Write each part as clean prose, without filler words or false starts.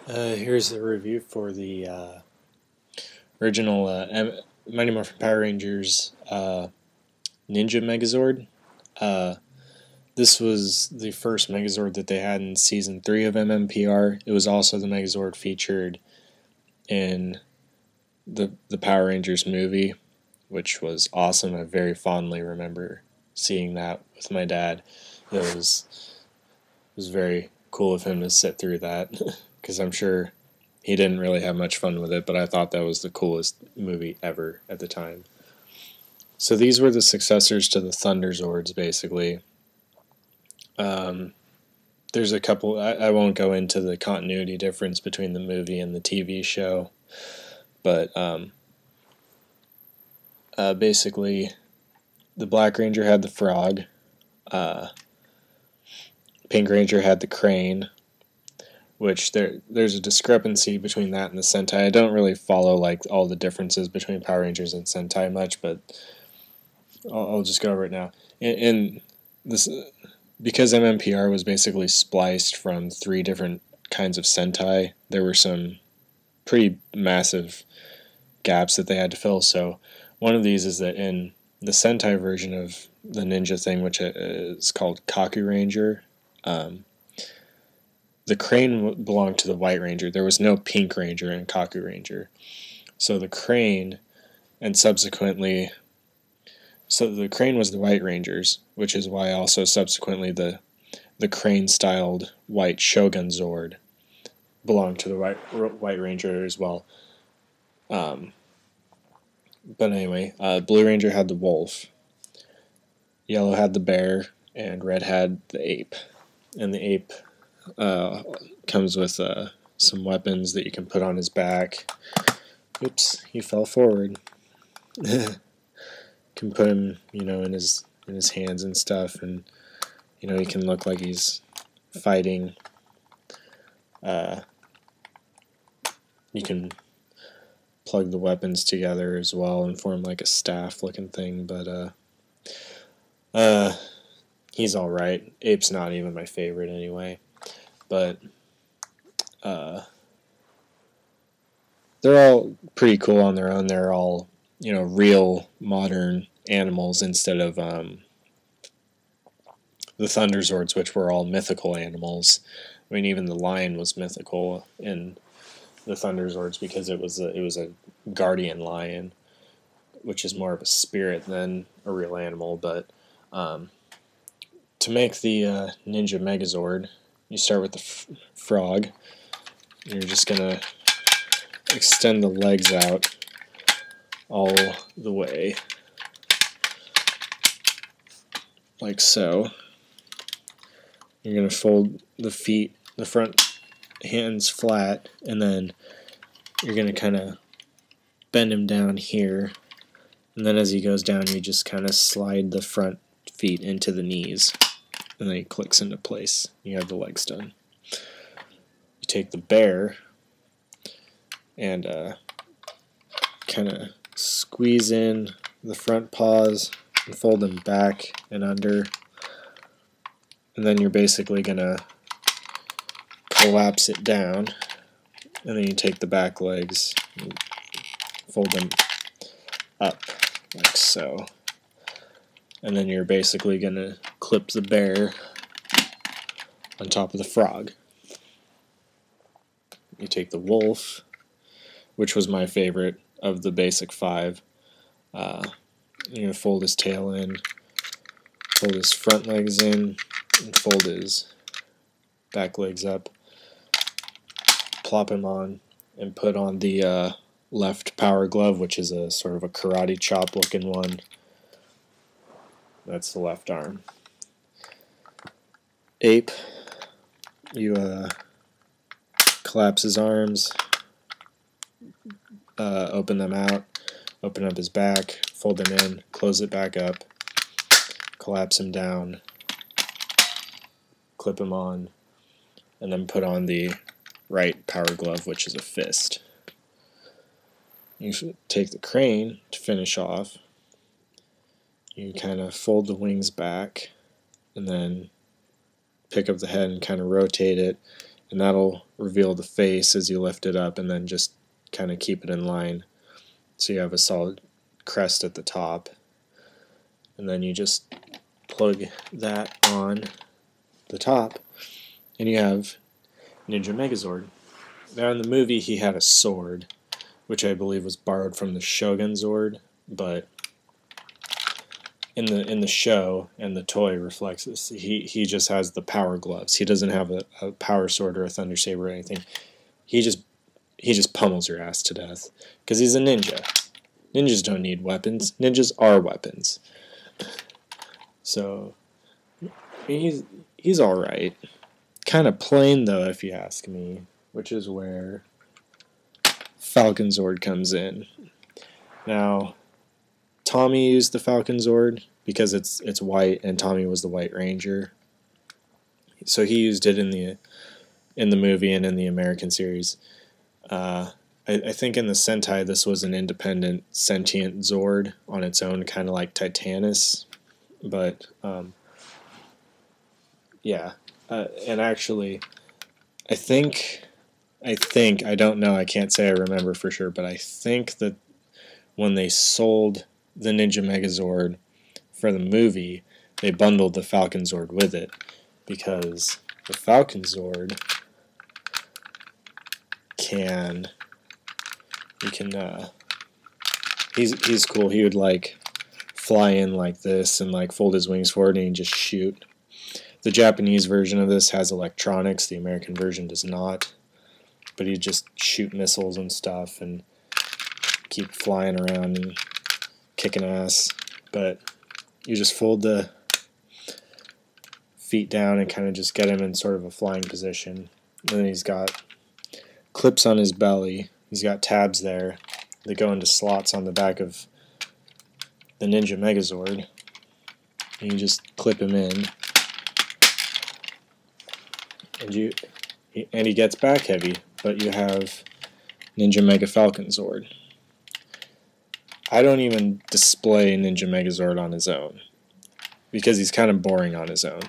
Here's the review for the original Mighty Morphin Power Rangers Ninja Megazord. This was the first Megazord that they had in Season 3 of MMPR. It was also the Megazord featured in the Power Rangers movie, which was awesome. I very fondly remember seeing that with my dad. It was very cool of him to sit through that, because I'm sure he didn't really have much fun with it, but I thought that was the coolest movie ever at the time. So these were the successors to the Thunderzords, basically. There's a couple, I won't go into the continuity difference between the movie and the TV show, but basically the Black Ranger had the frog, Pink Ranger had the crane, which there's a discrepancy between that and the Sentai. I don't really follow like all the differences between Power Rangers and Sentai much, but I'll just go over it now. In this, because MMPR was basically spliced from 3 different kinds of Sentai, there were some pretty massive gaps that they had to fill. So one of these is that in the Sentai version of the ninja thing, which is called Kaku Ranger, the crane belonged to the White Ranger. There was no Pink Ranger in Kaku Ranger. So the crane, and subsequently, so the crane was the White Rangers, which is why also subsequently the crane-styled white Shogun Zord belonged to the White Ranger as well. But anyway, Blue Ranger had the wolf, Yellow had the bear, and Red had the ape. And the ape comes with some weapons that you can put on his back. Oops, he fell forward. Can put him, in his hands and stuff, and he can look like he's fighting. You can plug the weapons together as well and form like a staff-looking thing, but he's all right. Ape's not even my favorite anyway, but they're all pretty cool on their own. They're all real modern animals instead of the Thunderzords, which were all mythical animals. I mean, even the lion was mythical in the Thunderzords because it was a guardian lion, which is more of a spirit than a real animal. But to make the Ninja Megazord, you start with the frog. You're just gonna extend the legs out all the way, like so. You're going to fold the feet, the front hands flat, and then you're going to kind of bend him down here, and then as he goes down you just kind of slide the front feet into the knees, and then he clicks into place. You have the legs done. You take the bear and kind of squeeze in the front paws and fold them back and under, and then you're basically going to collapse it down, and then you take the back legs and fold them up like so, and then you're basically going to clip the bear on top of the frog. You take the wolf, which was my favorite of the basic 5. You're going to fold his tail in, fold his front legs in, and fold his back legs up, plop him on, and put on the left power glove, which is a sort of a karate chop looking one. That's the left arm. Ape, you collapse his arms, open them out, open up his back, fold them in, close it back up, collapse him down, clip him on, and then put on the right power glove, which is a fist. You take the crane to finish off. You kind of fold the wings back, and then pick up the head and kind of rotate it, and that'll reveal the face as you lift it up, and then just kind of keep it in line so you have a solid crest at the top. And then you just plug that on the top, and you have Ninja Megazord. Now in the movie he had a sword, which I believe was borrowed from the Shogun Zord, but in the show, and the toy reflects this, he just has the power gloves. He doesn't have a power sword or a thunder saber or anything. He just pummels your ass to death because he's a ninja. Ninjas don't need weapons. Ninjas are weapons. So he's all right. Kind of plain though, if you ask me, which is where Falconzord comes in. Now, Tommy used the Falconzord because it's white, and Tommy was the White Ranger. So he used it in the movie and in the American series. I think in the Sentai this was an independent sentient Zord on its own, kind of like Titanus. But yeah, and actually, I think I don't know. I can't say I remember for sure, but I think that when they sold the Ninja Megazord for the movie, they bundled the Falconzord with it, because the Falconzord he's cool. He would like fly in like this and like fold his wings forward and he'd just shoot. The Japanese version of this has electronics, the American version does not, but he'd just shoot missiles and stuff and keep flying around and kicking ass. But you just fold the feet down and kind of just get him in sort of a flying position. And then he's got clips on his belly. He's got tabs there that go into slots on the back of the Ninja Megazord. And you just clip him in. And he gets back heavy, but you have Ninja Megafalconzord. I don't even display Ninja Megazord on his own, because he's kind of boring on his own.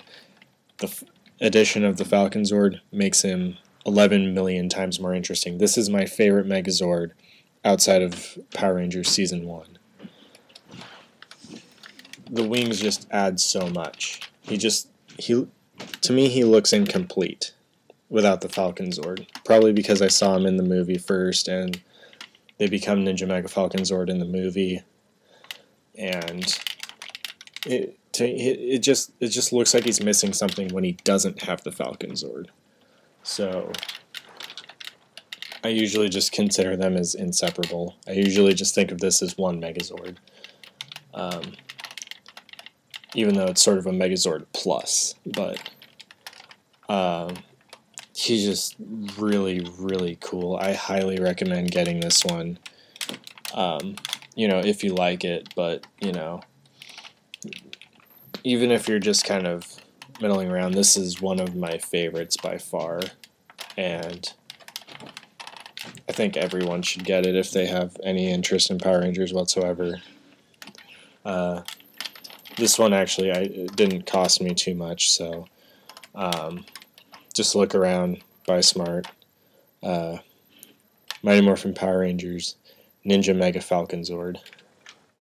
The addition of the Falconzord makes him 11 million times more interesting. This is my favorite Megazord outside of Power Rangers Season 1. The wings just add so much. To me, he looks incomplete without the Falconzord. Probably because I saw him in the movie first, and they become Ninja Megafalconzord in the movie, and it just looks like he's missing something when he doesn't have the Falconzord. So I usually just consider them as inseparable. I usually just think of this as one Megazord, even though it's sort of a Megazord plus. But he's just really, really cool. I highly recommend getting this one, if you like it. But, even if you're just kind of middling around, this is one of my favorites by far. And I think everyone should get it if they have any interest in Power Rangers whatsoever. This one actually it didn't cost me too much, so just look around, buy smart. Mighty Morphin Power Rangers, Ninja Megafalconzord.